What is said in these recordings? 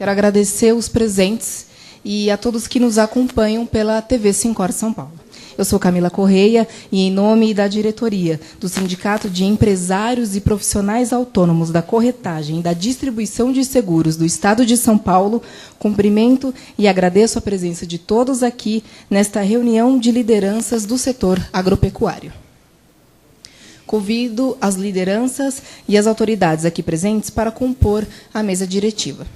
Quero agradecer os presentes e a todos que nos acompanham pela TV Sincor São Paulo. Eu sou Camila Correia e, em nome da diretoria do Sindicato de Empresários e Profissionais Autônomos da Corretagem e da Distribuição de Seguros do Estado de São Paulo, cumprimento e agradeço a presença de todos aqui nesta reunião de lideranças do setor agropecuário. Convido as lideranças e as autoridades aqui presentes para compor a mesa diretiva.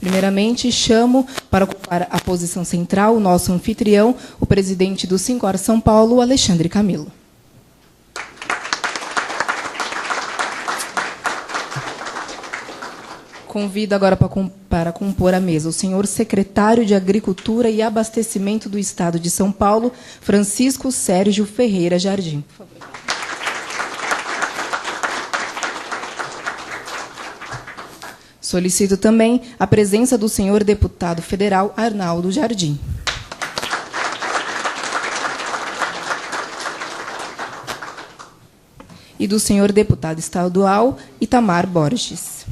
Primeiramente, chamo para ocupar a posição central o nosso anfitrião, o presidente do Sincor São Paulo, Alexandre Camilo. Convido agora para compor a mesa o senhor secretário de Agricultura e Abastecimento do Estado de São Paulo, Francisco Sérgio Ferreira Jardim. Por favor. Solicito também a presença do senhor deputado federal Arnaldo Jardim. E do senhor deputado estadual Itamar Borges.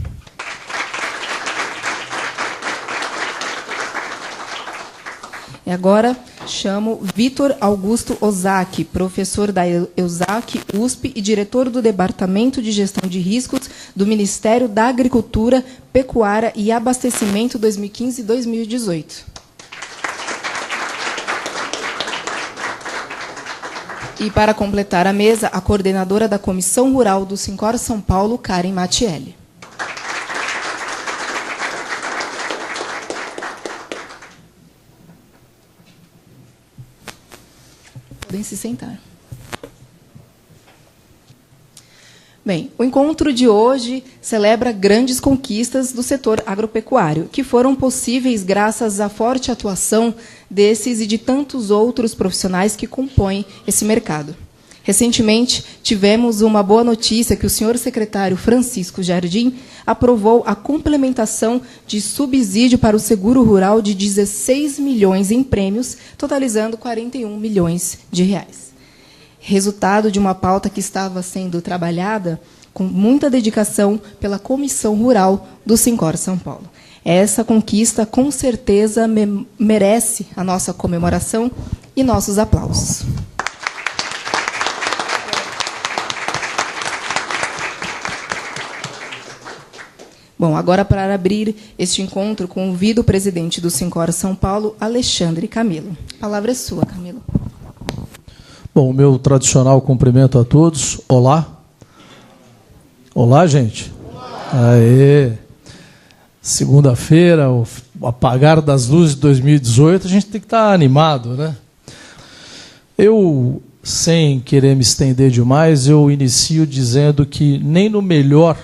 E agora chamo Vitor Augusto Ozaki, professor da EUSAC, USP e diretor do Departamento de Gestão de Riscos do Ministério da Agricultura, Pecuária e Abastecimento 2015 e 2018. E para completar a mesa, a coordenadora da Comissão Rural do Sincor São Paulo, Karen Mattielli. Podem se sentar. Bem, o encontro de hoje celebra grandes conquistas do setor agropecuário, que foram possíveis graças à forte atuação desses e de tantos outros profissionais que compõem esse mercado. Recentemente, tivemos uma boa notícia que o senhor secretário Francisco Jardim aprovou a complementação de subsídio para o seguro rural de 16 milhões em prêmios, totalizando 41 milhões de reais. Resultado de uma pauta que estava sendo trabalhada com muita dedicação pela Comissão Rural do Sincor São Paulo. Essa conquista, com certeza, merece a nossa comemoração e nossos aplausos. Bom, agora, para abrir este encontro, convido o presidente do Sincor São Paulo, Alexandre Camilo. A palavra é sua, Camilo. Bom, o meu tradicional cumprimento a todos. Olá. Olá, gente. Olá. Aê. Segunda-feira, o apagar das luzes de 2018, a gente tem que estar animado, né? Eu, sem querer me estender demais, eu inicio dizendo que nem no melhor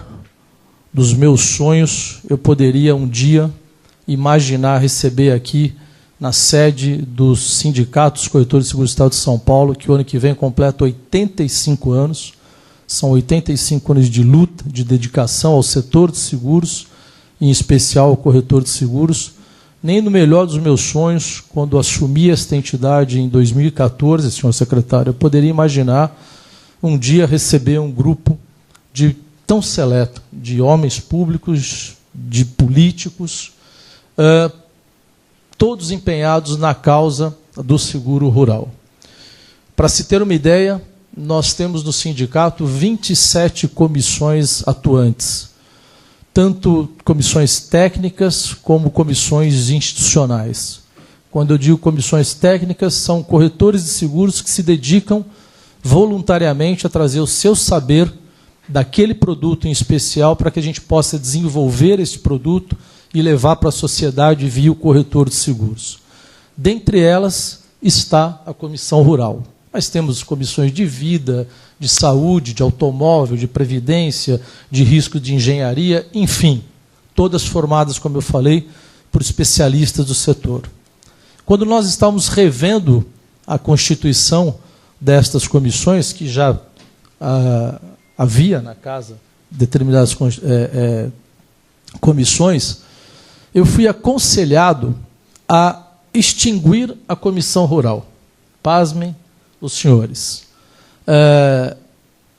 dos meus sonhos eu poderia um dia imaginar receber aqui na sede dos sindicatos corretores de seguros do Estado de São Paulo, que o ano que vem completa 85 anos. São 85 anos de luta, de dedicação ao setor de seguros, em especial ao corretor de seguros. Nem no melhor dos meus sonhos, quando assumi esta entidade em 2014, senhor secretário, eu poderia imaginar um dia receber um grupo tão seleto de homens públicos, de políticos, todos empenhados na causa do seguro rural. Para se ter uma ideia, nós temos no sindicato 27 comissões atuantes, tanto comissões técnicas como comissões institucionais. Quando eu digo comissões técnicas, são corretores de seguros que se dedicam voluntariamente a trazer o seu saber daquele produto em especial para que a gente possa desenvolver esse produto e levar para a sociedade via o corretor de seguros. Dentre elas está a Comissão Rural. Mas temos comissões de vida, de saúde, de automóvel, de previdência, de risco de engenharia, enfim, todas formadas, como eu falei, por especialistas do setor. Quando nós estávamos revendo a constituição destas comissões, que já havia na casa determinadas comissões, eu fui aconselhado a extinguir a Comissão Rural. Pasmem os senhores.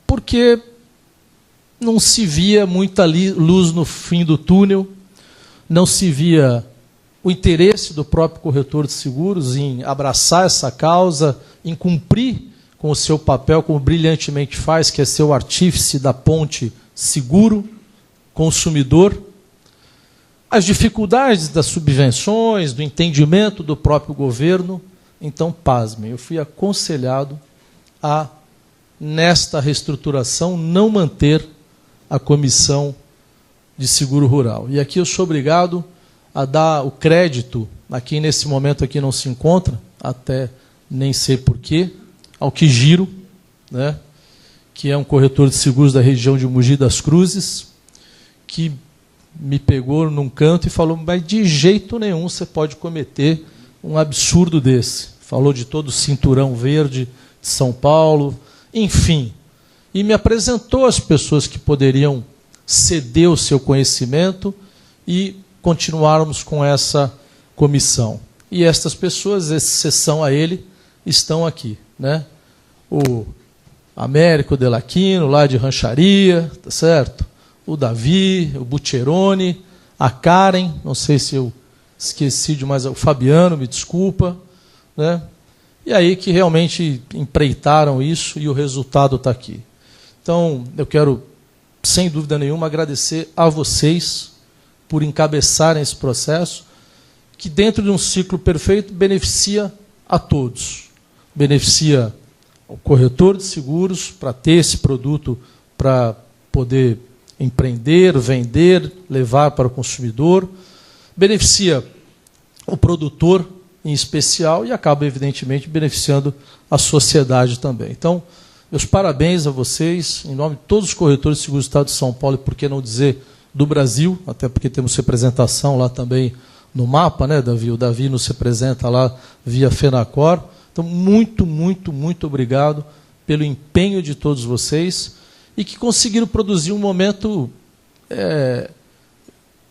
Porque não se via muita luz no fim do túnel, não se via o interesse do próprio corretor de seguros em abraçar essa causa, em cumprir com o seu papel, como brilhantemente faz, que é ser o artífice da ponte seguro-consumidor. As dificuldades das subvenções, do entendimento do próprio governo. Então, pasmem, eu fui aconselhado a, nesta reestruturação, não manter a comissão de seguro rural. E aqui eu sou obrigado a dar o crédito, a quem nesse momento aqui não se encontra, até nem sei porquê, ao Quigiro, né, que é um corretor de seguros da região de Mogi das Cruzes, que me pegou num canto e falou, mas de jeito nenhum você pode cometer um absurdo desse. Falou de todo o cinturão verde de São Paulo, enfim. E me apresentou as pessoas que poderiam ceder o seu conhecimento e continuarmos com essa comissão. E estas pessoas, exceção a ele, estão aqui, né? O Américo Delaquino, lá de Rancharia, tá certo? O Davi, o Butcheroni, a Karen, não sei se eu esqueci de mais, o Fabiano, me desculpa, né? E aí que realmente empreitaram isso e o resultado está aqui. Então, eu quero, sem dúvida nenhuma, agradecer a vocês por encabeçarem esse processo, que dentro de um ciclo perfeito beneficia a todos. Beneficia o corretor de seguros para ter esse produto para poder empreender, vender, levar para o consumidor. Beneficia o produtor em especial e acaba, evidentemente, beneficiando a sociedade também. Então, meus parabéns a vocês, em nome de todos os corretores de seguros do Estado de São Paulo, e por que não dizer do Brasil, até porque temos representação lá também no mapa, né, Davi? O Davi nos representa lá via FENACOR. Então, muito, muito, muito obrigado pelo empenho de todos vocês e que conseguiram produzir um momento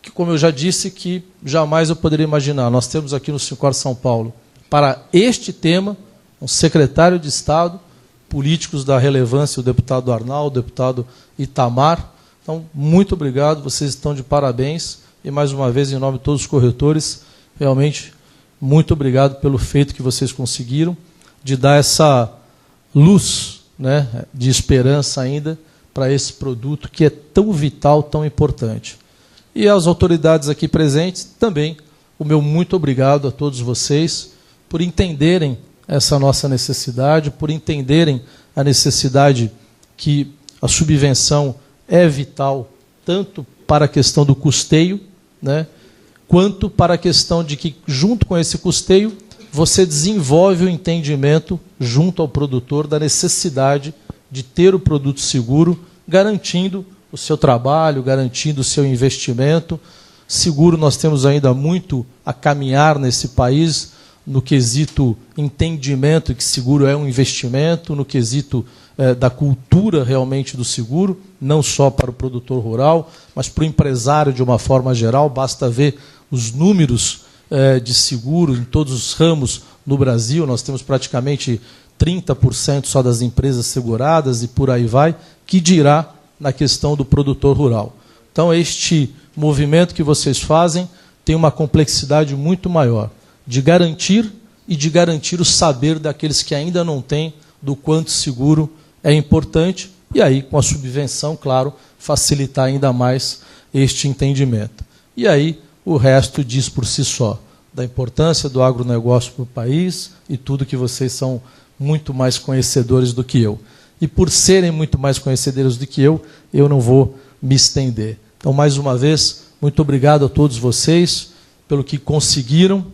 que, como eu já disse, que jamais eu poderia imaginar. Nós temos aqui no Sincor São Paulo, para este tema, um secretário de Estado, políticos da relevância, o deputado Arnaldo, o deputado Itamar. Então, muito obrigado, vocês estão de parabéns. E, mais uma vez, em nome de todos os corretores, realmente, muito obrigado pelo feito que vocês conseguiram de dar essa luz, né, de esperança ainda para esse produto que é tão vital, tão importante. E às autoridades aqui presentes, também o meu muito obrigado a todos vocês por entenderem essa nossa necessidade, por entenderem a necessidade que a subvenção é vital, tanto para a questão do custeio, né, quanto para a questão de que, junto com esse custeio, você desenvolve o entendimento junto ao produtor da necessidade de ter o produto seguro, garantindo o seu trabalho, garantindo o seu investimento. Seguro, nós temos ainda muito a caminhar nesse país, no quesito entendimento que seguro é um investimento, no quesito da cultura realmente do seguro, não só para o produtor rural, mas para o empresário de uma forma geral. Basta ver os números de seguro em todos os ramos no Brasil. Nós temos praticamente 30% só das empresas seguradas e por aí vai, que dirá na questão do produtor rural. Então, este movimento que vocês fazem tem uma complexidade muito maior de garantir e de garantir o saber daqueles que ainda não têm do quanto seguro é importante e aí, com a subvenção, claro, facilitar ainda mais este entendimento. E aí, o resto diz por si só, da importância do agronegócio para o país e tudo que vocês são muito mais conhecedores do que eu. E por serem muito mais conhecedores do que eu não vou me estender. Então, mais uma vez, muito obrigado a todos vocês pelo que conseguiram,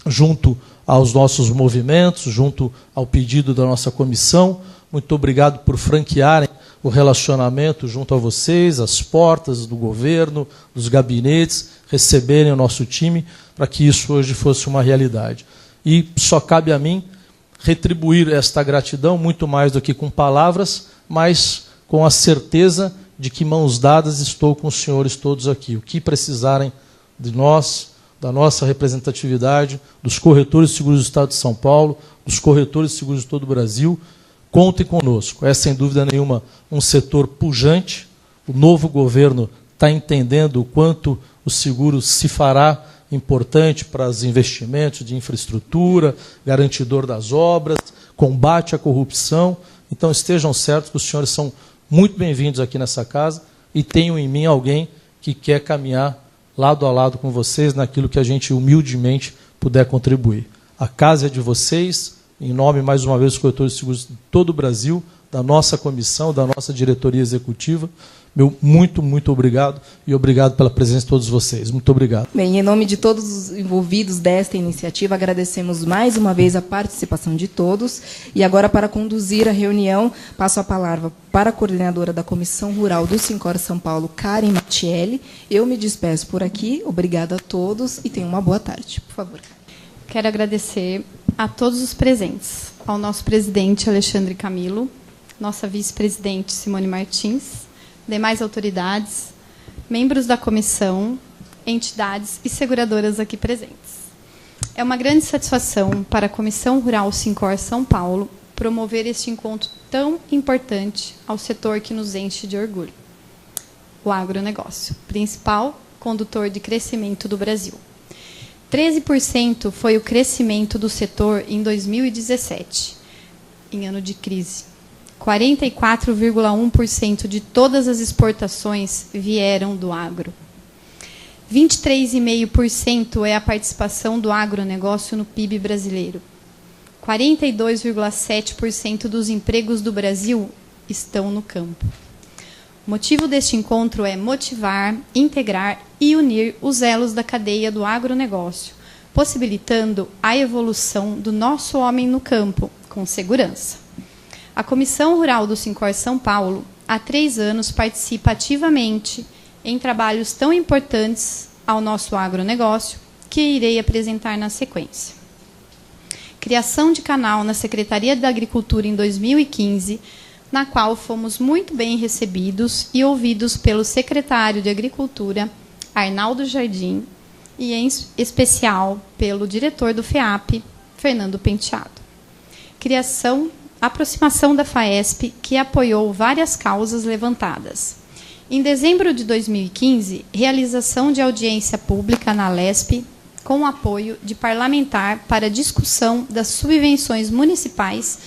junto aos nossos movimentos, junto ao pedido da nossa comissão. Muito obrigado por franquearem o relacionamento junto a vocês, as portas do governo, dos gabinetes, receberem o nosso time, para que isso hoje fosse uma realidade. E só cabe a mim retribuir esta gratidão, muito mais do que com palavras, mas com a certeza de que, mãos dadas, estou com os senhores todos aqui. O que precisarem de nós, da nossa representatividade, dos corretores de seguros do Estado de São Paulo, dos corretores de seguros de todo o Brasil, contem conosco. É, sem dúvida nenhuma, um setor pujante. O novo governo está entendendo o quanto o seguro se fará importante para os investimentos de infraestrutura, garantidor das obras, combate à corrupção. Então estejam certos que os senhores são muito bem-vindos aqui nessa casa e tenham em mim alguém que quer caminhar lado a lado com vocês naquilo que a gente humildemente puder contribuir. A casa é de vocês, em nome, mais uma vez, dos corretores de seguros de todo o Brasil, da nossa comissão, da nossa diretoria executiva. Meu muito, muito obrigado e obrigado pela presença de todos vocês. Muito obrigado. Bem, em nome de todos os envolvidos desta iniciativa, agradecemos mais uma vez a participação de todos. E agora, para conduzir a reunião, passo a palavra para a coordenadora da Comissão Rural do Sincor São Paulo, Karen Mattielli. Eu me despeço por aqui. Obrigada a todos e tenham uma boa tarde. Por favor. Quero agradecer a todos os presentes, ao nosso presidente Alexandre Camilo, nossa vice-presidente Simone Martins, demais autoridades, membros da comissão, entidades e seguradoras aqui presentes. É uma grande satisfação para a Comissão Rural Sincor São Paulo promover este encontro tão importante ao setor que nos enche de orgulho, o agronegócio, principal condutor de crescimento do Brasil. 13% foi o crescimento do setor em 2017, em ano de crise. 44,1% de todas as exportações vieram do agro. 23,5% é a participação do agronegócio no PIB brasileiro. 42,7% dos empregos do Brasil estão no campo. O motivo deste encontro é motivar, integrar e unir os elos da cadeia do agronegócio, possibilitando a evolução do nosso homem no campo, com segurança. A Comissão Rural do Sincor São Paulo, há 3 anos, participa ativamente em trabalhos tão importantes ao nosso agronegócio, que irei apresentar na sequência. Criação de canal na Secretaria da Agricultura em 2015, na qual fomos muito bem recebidos e ouvidos pelo secretário de Agricultura, Arnaldo Jardim, e em especial pelo diretor do FEAP, Fernando Penteado. Aproximação da FAESP, que apoiou várias causas levantadas. Em dezembro de 2015, realização de audiência pública na LESP, com apoio de parlamentar para discussão das subvenções municipais,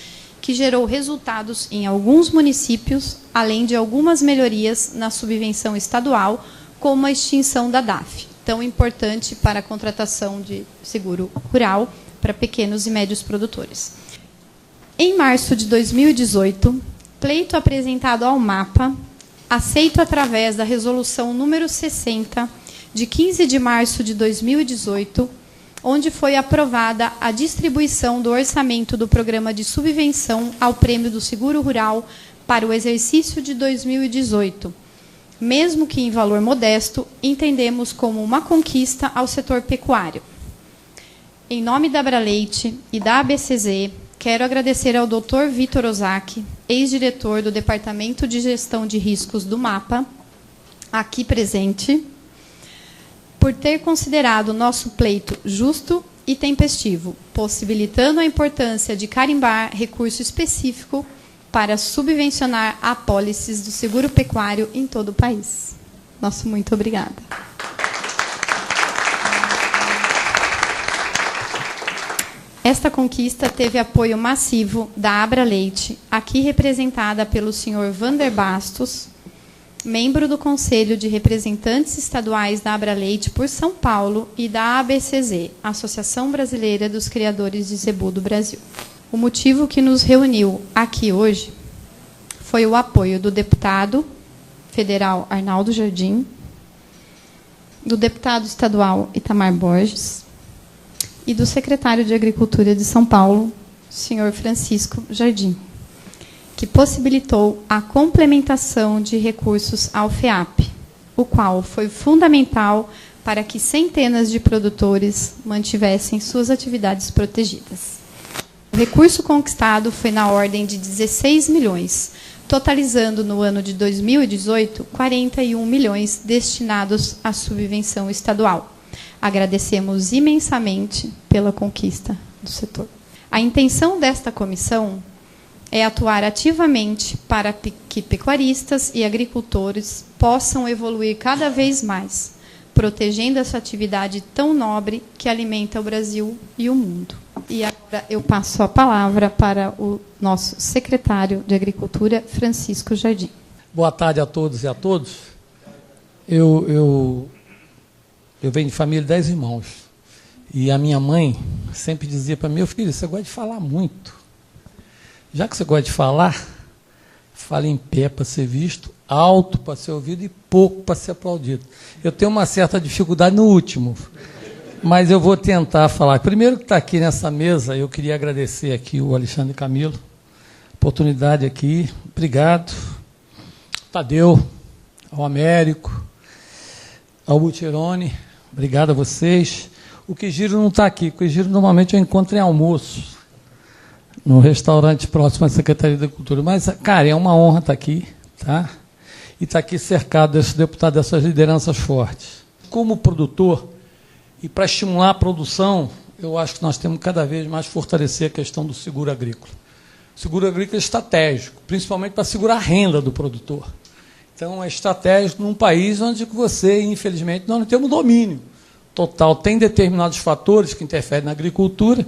que gerou resultados em alguns municípios, além de algumas melhorias na subvenção estadual, como a extinção da DAF, tão importante para a contratação de seguro rural para pequenos e médios produtores. Em março de 2018, pleito apresentado ao MAPA, aceito através da resolução número 60, de 15 de março de 2018, onde foi aprovada a distribuição do orçamento do programa de subvenção ao prêmio do seguro rural para o exercício de 2018. Mesmo que em valor modesto, entendemos como uma conquista ao setor pecuário. Em nome da Abraleite e da ABCZ, quero agradecer ao Dr. Vitor Ozaki, ex-diretor do Departamento de Gestão de Riscos do MAPA, aqui presente, por ter considerado o nosso pleito justo e tempestivo, possibilitando a importância de carimbar recurso específico para subvencionar apólices do seguro pecuário em todo o país. Nosso muito obrigada. Esta conquista teve apoio massivo da Abraleite, aqui representada pelo senhor Vander Bastos, membro do Conselho de Representantes Estaduais da Abraleite por São Paulo e da ABCZ, Associação Brasileira dos Criadores de Zebu do Brasil. O motivo que nos reuniu aqui hoje foi o apoio do deputado federal Arnaldo Jardim, do deputado estadual Itamar Borges e do secretário de Agricultura de São Paulo, senhor Francisco Jardim, que possibilitou a complementação de recursos ao FEAP, o qual foi fundamental para que centenas de produtores mantivessem suas atividades protegidas. O recurso conquistado foi na ordem de 16 milhões, totalizando no ano de 2018 41 milhões destinados à subvenção estadual. Agradecemos imensamente pela conquista do setor. A intenção desta comissão é atuar ativamente para que pecuaristas e agricultores possam evoluir cada vez mais, protegendo essa atividade tão nobre que alimenta o Brasil e o mundo. E agora eu passo a palavra para o nosso secretário de Agricultura, Francisco Jardim. Boa tarde a todos e a todos. Eu venho de família de 10 irmãos. E a minha mãe sempre dizia para mim: meu filho, você gosta de falar muito. Já que você gosta de falar, fale em pé para ser visto, alto para ser ouvido e pouco para ser aplaudido. Eu tenho uma certa dificuldade no último, mas eu vou tentar falar. Primeiro que está aqui nessa mesa, eu queria agradecer aqui o Alexandre Camilo, oportunidade aqui, obrigado. Tadeu, ao Américo, ao Butirone, obrigado a vocês. O Quijiro não está aqui, o Quijiro normalmente eu encontro em almoço, no restaurante próximo à Secretaria da Cultura. Mas, cara, é uma honra estar aqui, tá? E estar aqui cercado desses deputados, dessas lideranças fortes. Como produtor, e para estimular a produção, eu acho que nós temos cada vez mais fortalecer a questão do seguro agrícola. O seguro agrícola é estratégico, principalmente para segurar a renda do produtor. Então, é estratégico num país onde você, infelizmente, nós não temos domínio total. Tem determinados fatores que interferem na agricultura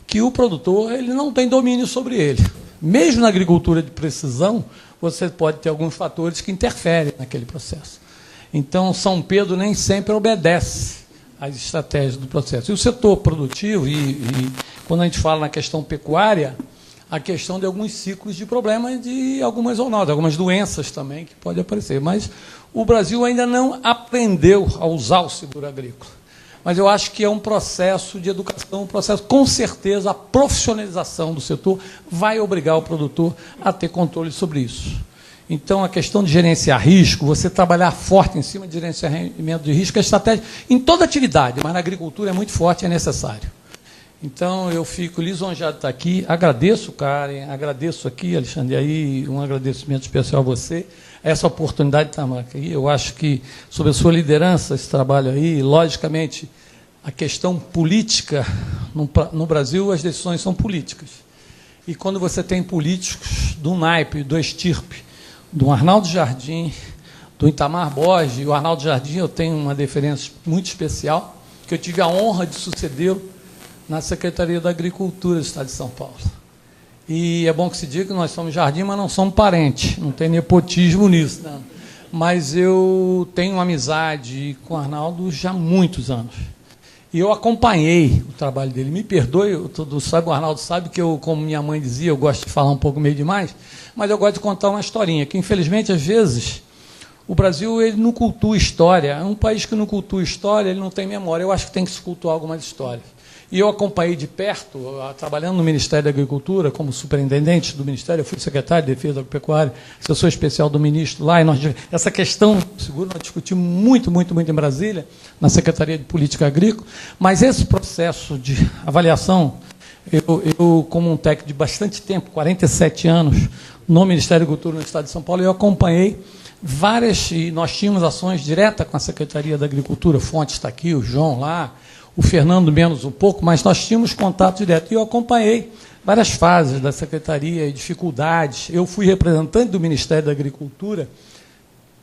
que o produtor ele não tem domínio sobre ele. Mesmo na agricultura de precisão, você pode ter alguns fatores que interferem naquele processo. Então, São Pedro nem sempre obedece às estratégias do processo. E o setor produtivo, e quando a gente fala na questão pecuária, a questão de alguns ciclos de problemas de algumas zoonoses, algumas doenças também que podem aparecer. Mas o Brasil ainda não aprendeu a usar o seguro agrícola. Mas eu acho que é um processo de educação, um processo, com certeza, a profissionalização do setor vai obrigar o produtor a ter controle sobre isso. Então, a questão de gerenciar risco, você trabalhar forte em cima de gerenciamento de risco, é estratégia em toda atividade, mas na agricultura é muito forte e é necessário. Então, eu fico lisonjeado de estar aqui, agradeço, Karen, agradeço aqui, Alexandre, aí um agradecimento especial a você, essa oportunidade de estar aqui. Eu acho que, sob a sua liderança, esse trabalho aí, logicamente, a questão política, no Brasil, as decisões são políticas. E quando você tem políticos do naipe, do estirpe, do Arnaldo Jardim, do Itamar Borges, o Arnaldo Jardim, eu tenho uma deferência muito especial, que eu tive a honra de sucedê-lo na Secretaria da Agricultura do Estado de São Paulo. E é bom que se diga que nós somos Jardim, mas não somos parentes, não tem nepotismo nisso. Não. Mas eu tenho uma amizade com o Arnaldo já há muitos anos. E eu acompanhei o trabalho dele. Me perdoe, o Arnaldo sabe que eu, como minha mãe dizia, eu gosto de falar um pouco meio demais, mas eu gosto de contar uma historinha, que infelizmente, às vezes, o Brasil ele não cultua história. É um país que não cultua história, ele não tem memória. Eu acho que tem que se cultuar algumas histórias. E eu acompanhei de perto, trabalhando no Ministério da Agricultura, como superintendente do Ministério, eu fui secretário de Defesa Agropecuária, assessor especial do ministro lá, e essa questão do seguro nós discutimos muito em Brasília, na Secretaria de Política Agrícola, mas esse processo de avaliação, eu como um técnico de bastante tempo, 47 anos, no Ministério da Agricultura no Estado de São Paulo, eu acompanhei várias, e nós tínhamos ações diretas com a Secretaria da Agricultura, Fontes está aqui, o João lá, o Fernando menos um pouco, mas nós tínhamos contato direto. E eu acompanhei várias fases da Secretaria e dificuldades. Eu fui representante do Ministério da Agricultura.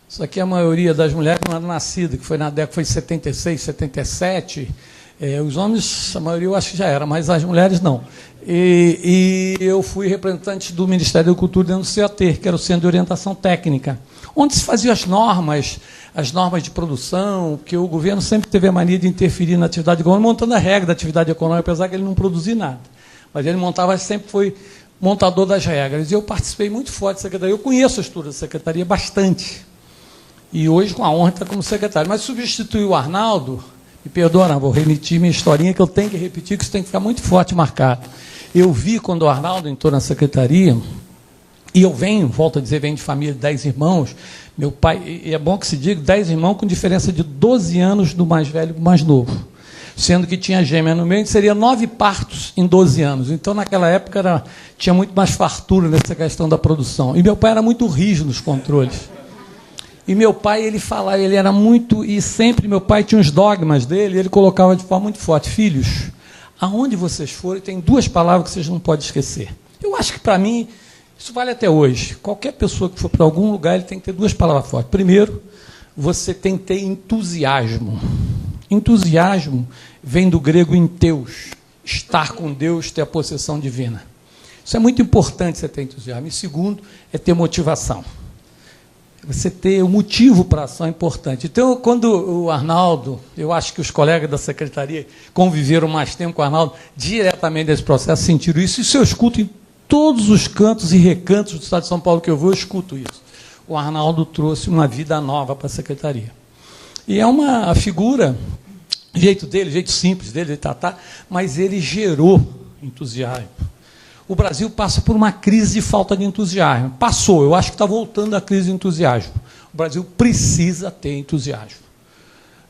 Isso aqui é a maioria das mulheres não eram nascidas, que foi na década, foi 76, 77. Os homens, a maioria eu acho que já era, mas as mulheres não. E eu fui representante do Ministério da Agricultura dentro do CAT, que era o Centro de Orientação Técnica, onde se faziam as normas de produção, que o governo sempre teve a mania de interferir na atividade econômica, montando a regra da atividade econômica, apesar que ele não produzia nada. Mas ele montava, sempre foi montador das regras. E eu participei muito forte da secretaria. Eu conheço a estrutura da secretaria bastante. E hoje, com a honra, está como secretário. Mas substituir o Arnaldo, me perdoa, não, vou remitir minha historinha, que eu tenho que repetir, que isso tem que ficar muito forte marcado. Eu vi quando o Arnaldo entrou na secretaria, e eu volto a dizer, venho de família de 10 irmãos, meu pai, e é bom que se diga, 10 irmãos com diferença de 12 anos do mais velho para o mais novo. Sendo que tinha gêmea no meio, seria 9 partos em 12 anos. Então, naquela época, tinha muito mais fartura nessa questão da produção. E meu pai era muito rígido nos controles. E meu pai, ele falava, ele era muito, e sempre meu pai tinha os dogmas dele, ele colocava de forma muito forte: filhos, aonde vocês forem, tem 2 palavras que vocês não podem esquecer. Eu acho que, para mim, Isso vale até hoje. Qualquer pessoa que for para algum lugar, ele tem que ter duas palavras fortes. Primeiro, você tem que ter entusiasmo. Entusiasmo vem do grego enteus, estar com Deus, ter a possessão divina. Isso é muito importante, você ter entusiasmo. E segundo, é ter motivação. Você ter um motivo para a ação é importante. Então, quando o Arnaldo, eu acho que os colegas da secretaria conviveram mais tempo com o Arnaldo, diretamente nesse processo, sentiram isso. Isso eu escuto em todos os cantos e recantos do Estado de São Paulo que eu vou, eu escuto isso. O Arnaldo trouxe uma vida nova para a secretaria. E é uma figura, jeito dele, jeito simples dele, mas ele gerou entusiasmo. O Brasil passa por uma crise de falta de entusiasmo. Passou, eu acho que está voltando a crise de entusiasmo. O Brasil precisa ter entusiasmo.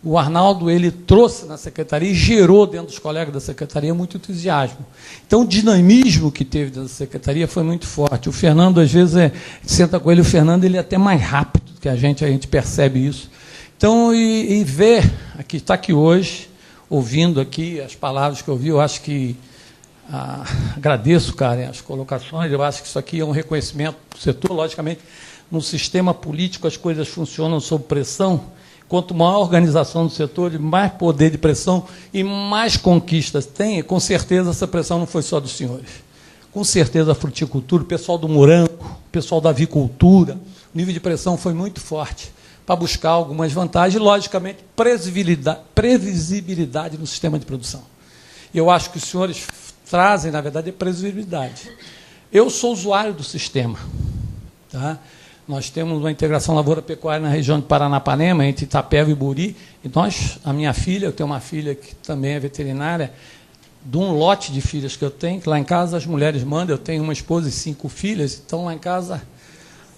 O Arnaldo, ele trouxe na secretaria e gerou dentro dos colegas da secretaria muito entusiasmo. Então, o dinamismo que teve dentro da secretaria foi muito forte. O Fernando, às vezes, senta com ele, o Fernando ele é até mais rápido que a gente percebe isso. Então, e ver, está aqui hoje, ouvindo aqui as palavras que eu ouvi, eu acho que agradeço, Karen, as colocações, eu acho que isso aqui é um reconhecimento do setor. Logicamente, no sistema político as coisas funcionam sob pressão. Quanto maior a organização do setor, mais poder de pressão e mais conquistas tem, com certeza essa pressão não foi só dos senhores. Com certeza a fruticultura, o pessoal do morango, o pessoal da avicultura, o nível de pressão foi muito forte para buscar algumas vantagens e, logicamente, previsibilidade no sistema de produção. E eu acho que os senhores trazem, na verdade, previsibilidade. Eu sou usuário do sistema. Tá? Nós temos uma integração lavoura-pecuária na região de Paranapanema, entre Itapeva e Buri, e a minha filha, eu tenho uma filha que também é veterinária, de um lote de filhas que eu tenho, que lá em casa as mulheres mandam, eu tenho uma esposa e 5 filhas, então lá em casa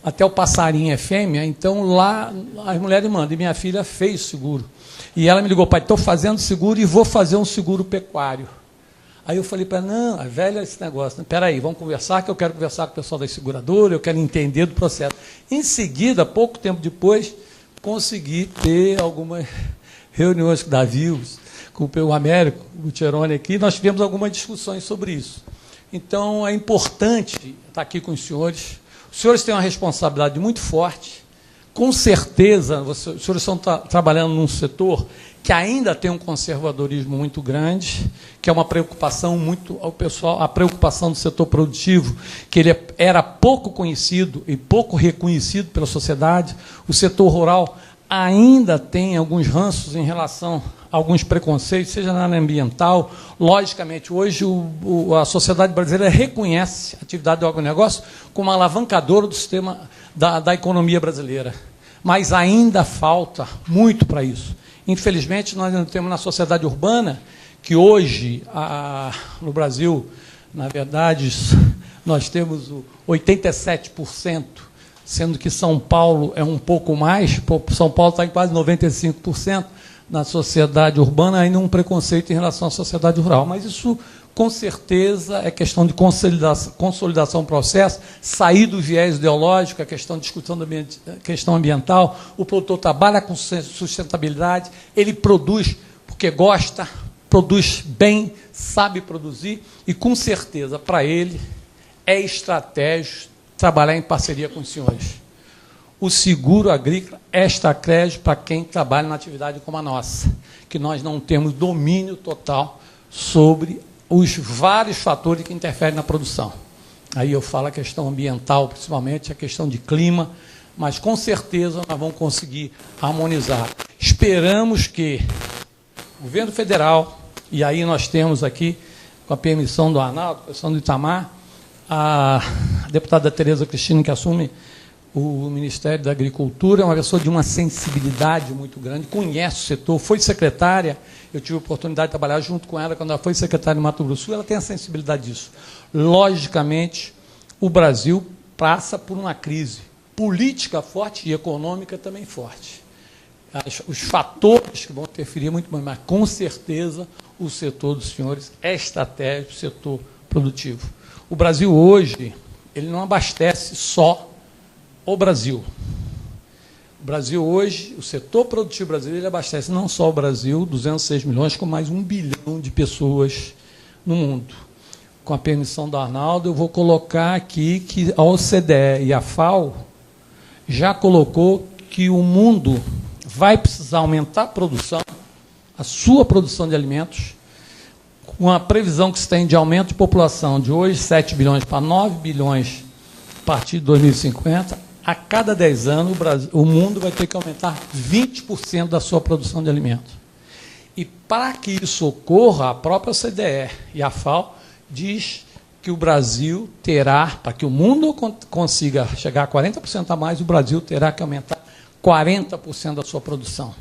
até o passarinho é fêmea, então lá as mulheres mandam, e minha filha fez seguro. E ela me ligou, pai, estou fazendo seguro e vou fazer um seguro pecuário. Aí eu falei para ela, não, velha esse negócio, espera aí, vamos conversar, que eu quero conversar com o pessoal da seguradora, eu quero entender do processo. Em seguida, pouco tempo depois, consegui ter algumas reuniões com o Davi, com o Américo, o Tirone aqui, nós tivemos algumas discussões sobre isso. Então, é importante estar aqui com os senhores. Os senhores têm uma responsabilidade muito forte. Com certeza, os senhores estão trabalhando num setor que ainda tem um conservadorismo muito grande, que é uma preocupação muito ao pessoal, a preocupação do setor produtivo, que ele era pouco conhecido e pouco reconhecido pela sociedade. O setor rural ainda tem alguns ranços em relação a alguns preconceitos, seja na área ambiental. Logicamente, hoje a sociedade brasileira reconhece a atividade do agronegócio como uma alavancadora do sistema da economia brasileira. Mas ainda falta muito para isso. Infelizmente, nós ainda temos na sociedade urbana, que hoje, no Brasil, na verdade, nós temos 87%, sendo que São Paulo é um pouco mais, São Paulo está em quase 95%, na sociedade urbana, ainda um preconceito em relação à sociedade rural. Mas isso, com certeza, é questão de consolidação do processo, sair do viés ideológico, a questão de discussão da questão ambiental. O produtor trabalha com sustentabilidade, ele produz porque gosta, produz bem, sabe produzir, e, com certeza, para ele, é estratégico trabalhar em parceria com os senhores. O seguro agrícola é estratégico para quem trabalha na atividade como a nossa, que nós não temos domínio total sobre os vários fatores que interferem na produção. Aí eu falo a questão ambiental, principalmente, a questão de clima, mas com certeza nós vamos conseguir harmonizar. Esperamos que o governo federal, e aí nós temos aqui, com a permissão do Arnaldo, a permissão do Itamar, a deputada Tereza Cristina, que assume o Ministério da Agricultura, é uma pessoa de uma sensibilidade muito grande, conhece o setor, foi secretária, eu tive a oportunidade de trabalhar junto com ela quando ela foi secretária de Mato Grosso do Sul, ela tem a sensibilidade disso. Logicamente, o Brasil passa por uma crise política forte e econômica também forte. Os fatores que vão interferir muito mais, mas com certeza o setor dos senhores é estratégico, o setor produtivo. O Brasil hoje, ele não abastece só o Brasil. O Brasil hoje, o setor produtivo brasileiro, ele abastece não só o Brasil, 206 milhões, como mais 1 bilhão de pessoas no mundo. com a permissão do Arnaldo, eu vou colocar aqui que a OCDE e a FAO já colocou que o mundo vai precisar aumentar a produção, a sua produção de alimentos, com a previsão que se tem de aumento de população de hoje, 7 bilhões para 9 bilhões a partir de 2050, a cada 10 anos o mundo vai ter que aumentar 20% da sua produção de alimentos. E para que isso ocorra, a própria OCDE e a FAO diz que o Brasil terá, para que o mundo consiga chegar a 40% a mais, o Brasil terá que aumentar 40% da sua produção.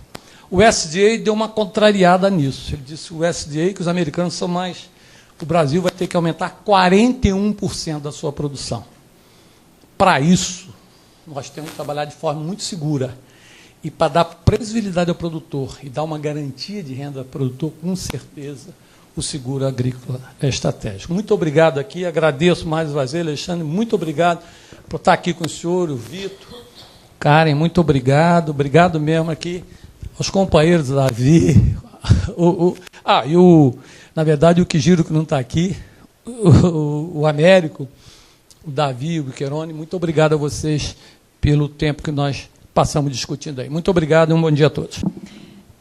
O USDA deu uma contrariada nisso. Ele disse o USDA que os americanos são mais... O Brasil vai ter que aumentar 41% da sua produção. Para isso, nós temos que trabalhar de forma muito segura. E para dar previsibilidade ao produtor e dar uma garantia de renda ao produtor, com certeza, o seguro agrícola é estratégico. Muito obrigado aqui, agradeço mais uma vez, Alexandre, muito obrigado por estar aqui com o senhor, o Vitor, Karen, muito obrigado mesmo aqui, aos companheiros, Davi, na verdade, o Quijiro, que não está aqui, o Américo, o Davi, o Biquerone, muito obrigado a vocês pelo tempo que nós passamos discutindo aí. Muito obrigado e um bom dia a todos.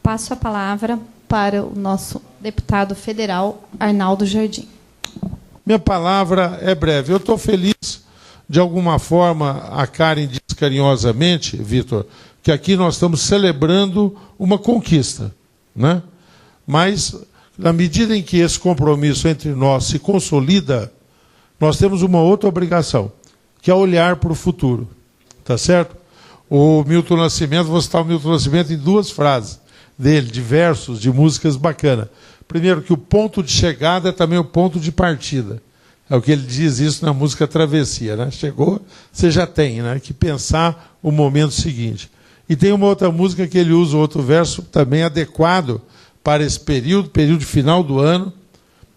Passo a palavra para o nosso deputado federal, Arnaldo Jardim. Minha palavra é breve. Eu estou feliz, de alguma forma, a Karen diz carinhosamente, Vitor, que aqui nós estamos celebrando uma conquista, né? Mas, na medida em que esse compromisso entre nós se consolida, nós temos uma outra obrigação, que é olhar para o futuro. Tá certo? O Milton Nascimento, vou citar o Milton Nascimento em 2 frases dele, de versos, de músicas bacanas. Primeiro, que o ponto de chegada é também o ponto de partida. É o que ele diz isso na música Travessia, né? Chegou, você já tem, né? Que pensar o momento seguinte. E tem uma outra música que ele usa, outro verso também adequado para esse período final do ano,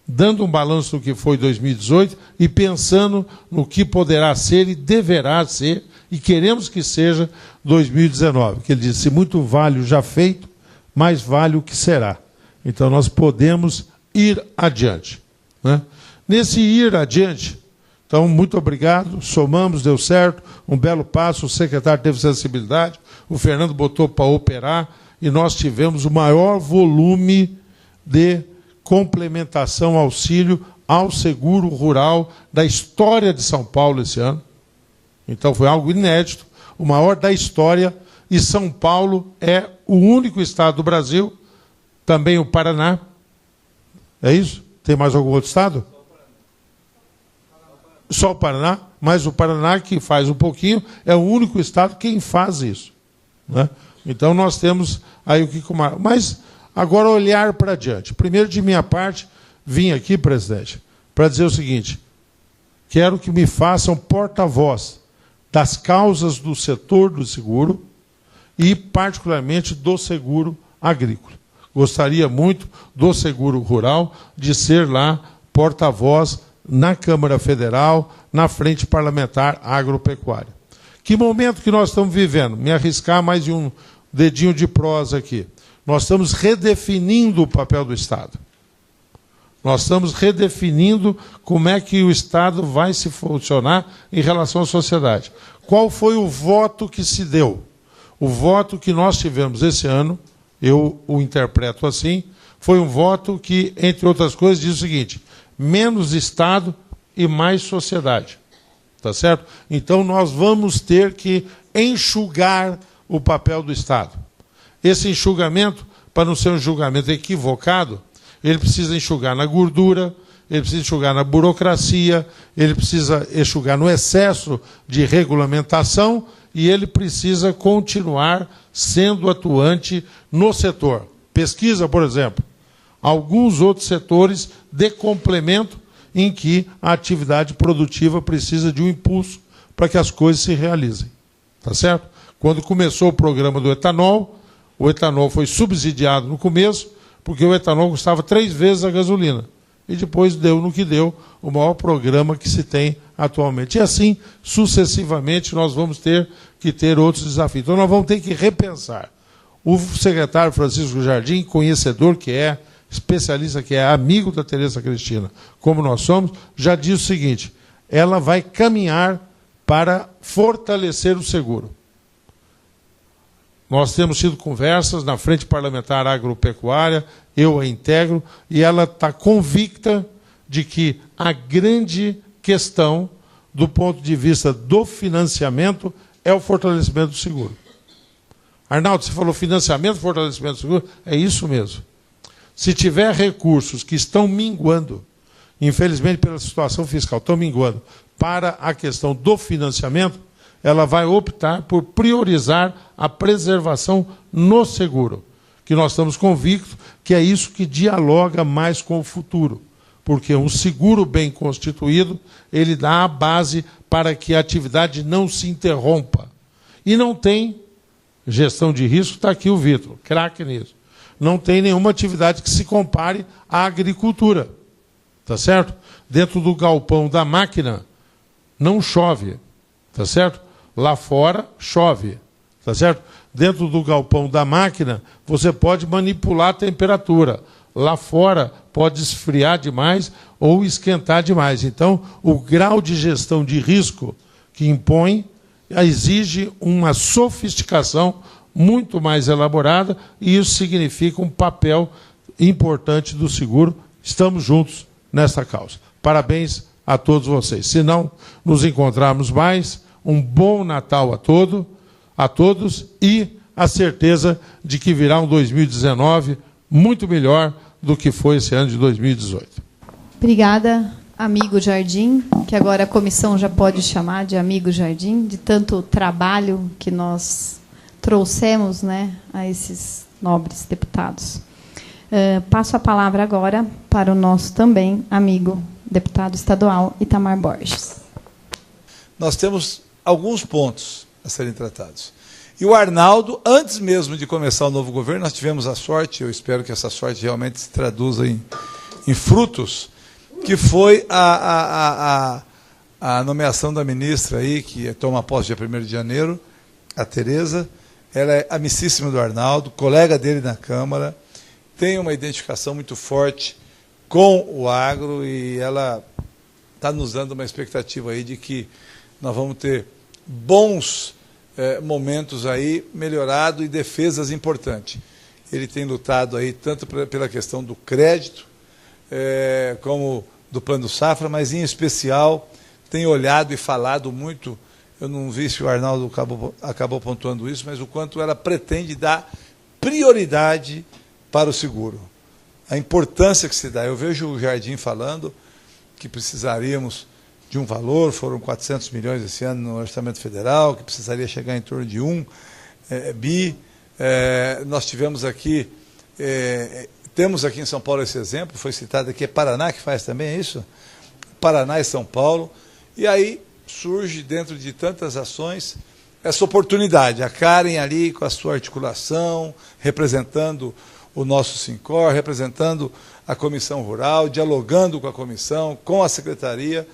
dando um balanço do que foi 2018 e pensando no que poderá ser e deverá ser, e queremos que seja 2019. Que ele diz, se muito vale o já feito, mais vale o que será. Então nós podemos ir adiante, né? Nesse ir adiante, então, muito obrigado, somamos, deu certo, um belo passo, o secretário teve sensibilidade, o Fernando botou para operar, e nós tivemos o maior volume de complementação, auxílio ao seguro rural da história de São Paulo esse ano. Então foi algo inédito, o maior da história, e São Paulo é o único estado do Brasil, também o Paraná. É isso? Tem mais algum outro estado? Só o Paraná, mas o Paraná, que faz um pouquinho, é o único estado quem faz isso, né? Então nós temos aí o que... Mas agora olhar para diante. Primeiro, de minha parte, vim aqui, presidente, para dizer o seguinte: quero que me façam porta-voz das causas do setor do seguro e, particularmente, do seguro agrícola. Gostaria muito do seguro rural de ser lá porta-voz na Câmara Federal, na Frente Parlamentar Agropecuária. Que momento que nós estamos vivendo? Me arriscar mais de um dedinho de prosa aqui. Nós estamos redefinindo o papel do Estado. Nós estamos redefinindo como é que o Estado vai se funcionar em relação à sociedade. Qual foi o voto que se deu? O voto que nós tivemos esse ano, eu o interpreto assim, foi um voto que, entre outras coisas, diz o seguinte: menos Estado e mais sociedade. Tá certo? Então nós vamos ter que enxugar o papel do Estado. Esse enxugamento, para não ser um julgamento equivocado, ele precisa enxugar na gordura, ele precisa enxugar na burocracia, ele precisa enxugar no excesso de regulamentação e ele precisa continuar sendo atuante no setor. Pesquisa, por exemplo, alguns outros setores de complemento em que a atividade produtiva precisa de um impulso para que as coisas se realizem. Tá certo? Quando começou o programa do etanol, o etanol foi subsidiado no começo, porque o etanol custava 3 vezes a gasolina. E depois deu no que deu o maior programa que se tem atualmente. E assim, sucessivamente, nós vamos ter que ter outros desafios. Então nós vamos ter que repensar. O secretário Francisco Jardim, conhecedor que é, especialista que é amigo da Tereza Cristina, como nós somos, já diz o seguinte: ela vai caminhar para fortalecer o seguro. Nós temos tido conversas na Frente Parlamentar Agropecuária, eu a integro, e ela está convicta de que a grande questão, do ponto de vista do financiamento, é o fortalecimento do seguro. Arnaldo, você falou financiamento, fortalecimento do seguro? É isso mesmo. Se tiver recursos que estão minguando, infelizmente pela situação fiscal, estão minguando para a questão do financiamento, ela vai optar por priorizar a preservação no seguro, que nós estamos convictos que é isso que dialoga mais com o futuro, porque um seguro bem constituído, ele dá a base para que a atividade não se interrompa. E não tem gestão de risco, está aqui o Vitor, craque nisso. Não tem nenhuma atividade que se compare à agricultura. Tá certo? Dentro do galpão da máquina, não chove. Tá certo? Lá fora, chove. Tá certo? Dentro do galpão da máquina, você pode manipular a temperatura. Lá fora, pode esfriar demais ou esquentar demais. Então, o grau de gestão de risco que impõe exige uma sofisticação muito mais elaborada, e isso significa um papel importante do seguro. Estamos juntos nessa causa. Parabéns a todos vocês. Se não nos encontrarmos mais, um bom Natal a todos e a certeza de que virá um 2019 muito melhor do que foi esse ano de 2018. Obrigada, amigo Jardim, que agora a comissão já pode chamar de amigo Jardim, de tanto trabalho que nós trouxemos, né, a esses nobres deputados. Passo a palavra agora para o nosso também amigo deputado estadual Itamar Borges. Nós temos alguns pontos a serem tratados. E o Arnaldo, antes mesmo de começar o novo governo, nós tivemos a sorte, eu espero que essa sorte realmente se traduza em frutos, que foi a nomeação da ministra aí, que toma posse dia 1º de janeiro, a Tereza. Ela é amicíssima do Arnaldo, colega dele na Câmara, tem uma identificação muito forte com o agro, e ela está nos dando uma expectativa aí de que nós vamos ter bons momentos aí, melhorado, e defesas importantes. Ele tem lutado aí tanto pela questão do crédito, como do Plano Safra, mas em especial tem olhado e falado muito. Eu não vi se o Arnaldo acabou pontuando isso, mas o quanto ela pretende dar prioridade para o seguro. A importância que se dá. Eu vejo o Jardim falando que precisaríamos de um valor, foram 400 milhões esse ano no Orçamento Federal, que precisaria chegar em torno de 1 bi. Nós tivemos aqui, temos aqui em São Paulo esse exemplo, foi citado aqui, é Paraná que faz também, é isso? Paraná e São Paulo. E aí surge, dentro de tantas ações, essa oportunidade. A Karen ali com a sua articulação, representando o nosso Sincor, representando a Comissão Rural, dialogando com a comissão, com a secretaria,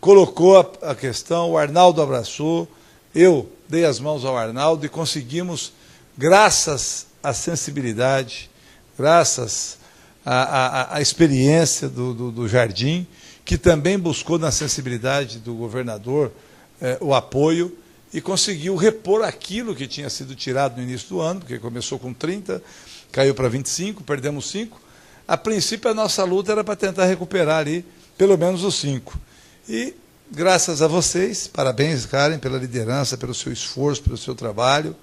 colocou a questão, o Arnaldo abraçou, eu dei as mãos ao Arnaldo e conseguimos, graças à sensibilidade, graças à experiência do Jardim, que também buscou na sensibilidade do governador o apoio, e conseguiu repor aquilo que tinha sido tirado no início do ano, porque começou com 30, caiu para 25, perdemos 5. A princípio, a nossa luta era para tentar recuperar ali pelo menos os 5. E, graças a vocês, parabéns, Karen, pela liderança, pelo seu esforço, pelo seu trabalho,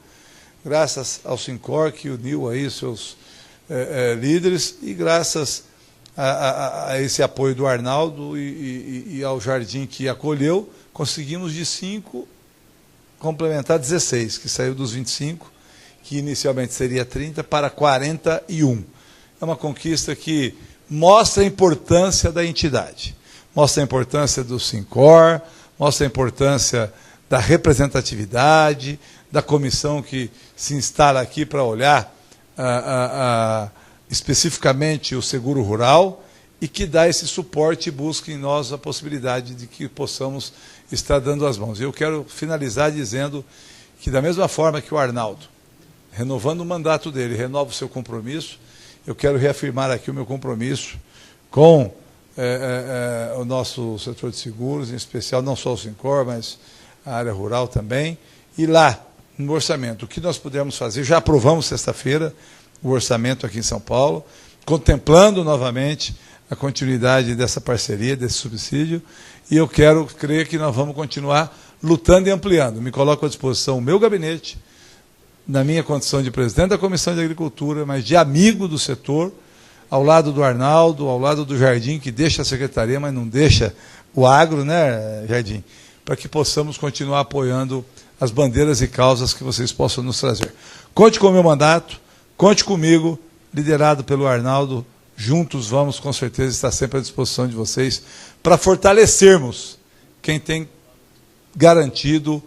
graças ao Sincor, que uniu aí seus líderes, e graças a esse apoio do Arnaldo e ao Jardim, que acolheu, conseguimos de 5 complementar 16, que saiu dos 25, que inicialmente seria 30, para 41. É uma conquista que mostra a importância da entidade, mostra a importância do Sincor, mostra a importância da representatividade, da comissão que se instala aqui para olhar especificamente o seguro rural, e que dá esse suporte e busca em nós a possibilidade de que possamos estar dando as mãos. Eu quero finalizar dizendo que, da mesma forma que o Arnaldo, renovando o mandato dele, renova o seu compromisso, eu quero reafirmar aqui o meu compromisso com o nosso setor de seguros, em especial não só o Sincor, mas a área rural também, e lá, no orçamento, o que nós pudermos fazer, já aprovamos sexta-feira o orçamento aqui em São Paulo, contemplando novamente a continuidade dessa parceria, desse subsídio, e eu quero crer que nós vamos continuar lutando e ampliando. Me coloco à disposição o meu gabinete, na minha condição de presidente da Comissão de Agricultura, mas de amigo do setor, ao lado do Arnaldo, ao lado do Jardim, que deixa a secretaria, mas não deixa o agro, né, Jardim? Para que possamos continuar apoiando as bandeiras e causas que vocês possam nos trazer. Conte com o meu mandato, conte comigo, liderado pelo Arnaldo. Juntos vamos, com certeza, estar sempre à disposição de vocês para fortalecermos quem tem garantido